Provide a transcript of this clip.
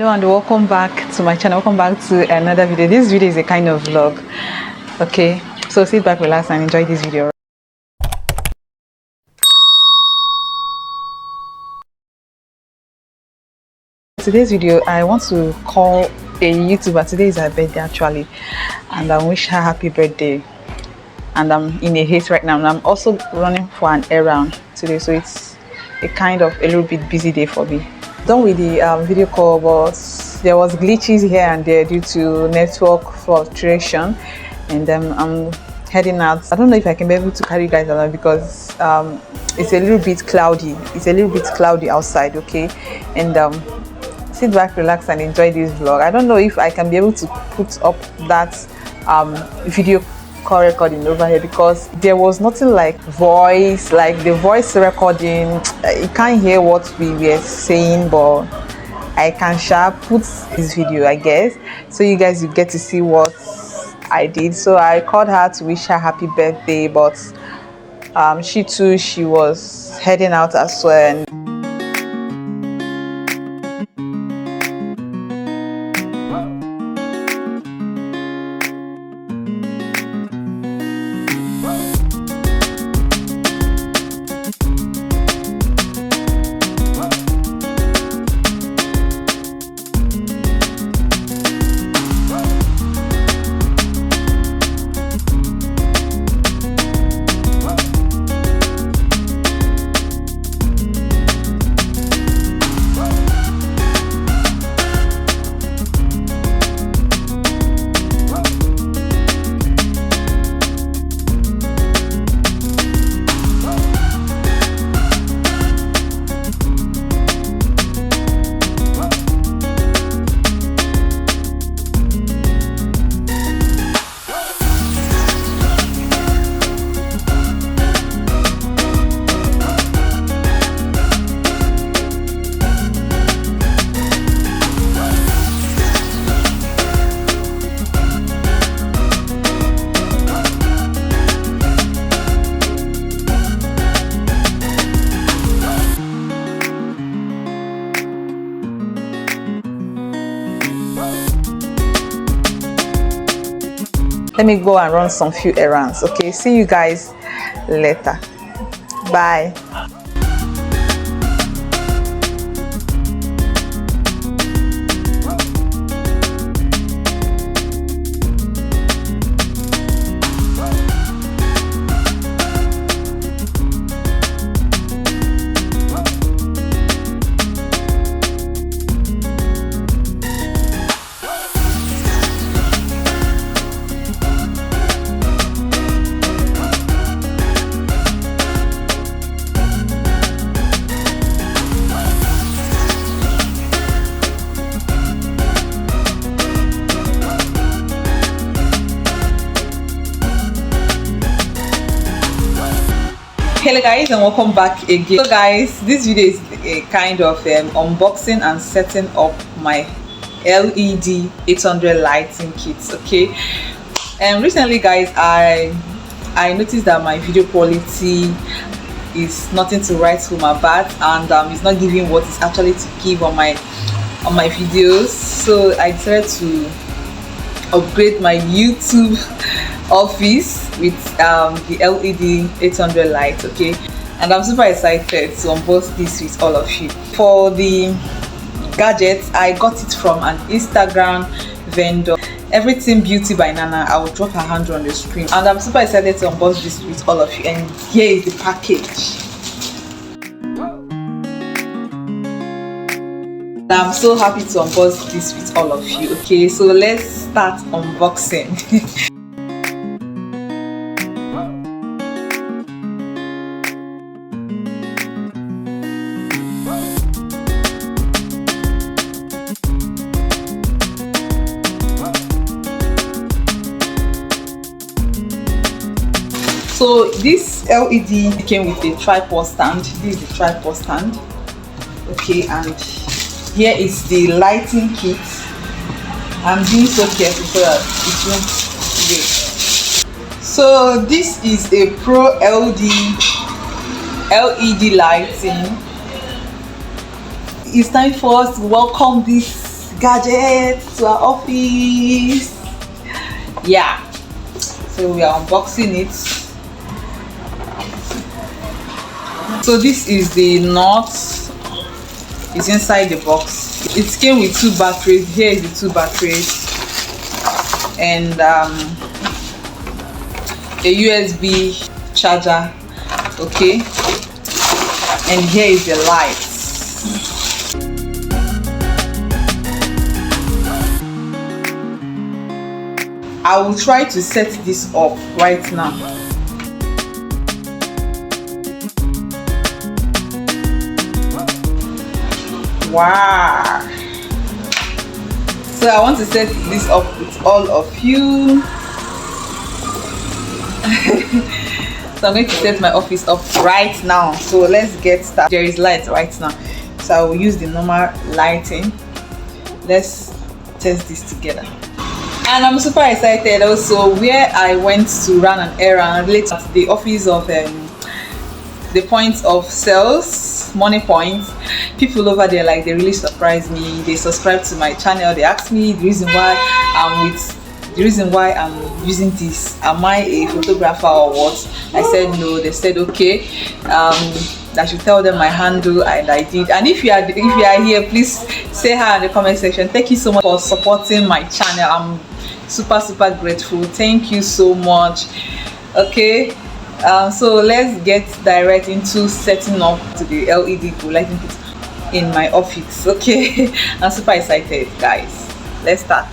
Hello and welcome back to my channel. Welcome back to another video. This video is a kind of vlog. Okay, so sit back, relax and enjoy this video. Today's video, I want to call a YouTuber. Today is her birthday actually, and I wish her happy birthday. And I'm in a haste right now, and I'm also running for an errand today, so it's a little bit busy day for me. Done with the video call, but there was glitches here and there due to network fluctuation, and I'm heading out. I don't know if I can be able to carry you guys along because it's a little bit cloudy. It's a little bit cloudy outside, okay? And sit back, relax and enjoy this vlog. I don't know if I can be able to put up that video call recording over here because there was nothing like voice, like the voice recording. You can't hear what we were saying, but I can put this video, I guess, so you guys will get to see what I did. So I called her to wish her happy birthday, but she was heading out as well. And let me go and run some few errands. Okay, see you guys later. Bye. Hello guys and welcome back again. So guys, this video is a kind of unboxing and setting up my LED 800 lighting kits. Okay, and recently guys I noticed that my video quality is nothing to write home about, and it's not giving what it's actually to give on my videos. So I decided to upgrade my YouTube office with the LED 800 light. Okay, and I'm super excited to unbox this with all of you. For the gadgets, I got it from an Instagram vendor, Everything Beauty by Nana. I will drop her handle on the screen, and I'm super excited to unbox this with all of you. And here is the package. I'm so happy to unbox this with all of you. Okay, so let's start unboxing. So this LED came with a tripod stand. This is the tripod stand. Okay, and here is the lighting kit. I'm being so careful so that it won't break. So this is a Pro LED lighting. It's time for us to welcome this gadgets to our office. Yeah, so we are unboxing it. So this is the nut. It's inside the box. It came with 2 batteries. Here is the 2 batteries and a USB charger. Okay, and here is the light. I will try to set this up right now. Wow. So I want to set this up with all of you. So I'm going to set my office up right now. So let's get started. There is light right now, so I will use the normal lighting. Let's test this together. And I'm super excited also, where I went to run an errand later at the office of the point of sales, money points. People over there, like, they really surprised me. They subscribed to my channel. They asked me the reason why I'm using this. Am I a photographer or what? I said no. They said okay, I should tell them my handle, and I did. And if you are here, please say hi in the comment section. Thank you so much for supporting my channel. I'm super grateful. Thank you so much. Okay, so let's get direct into setting up to the LED lighting in my office. Okay, I'm super excited, guys. Let's start.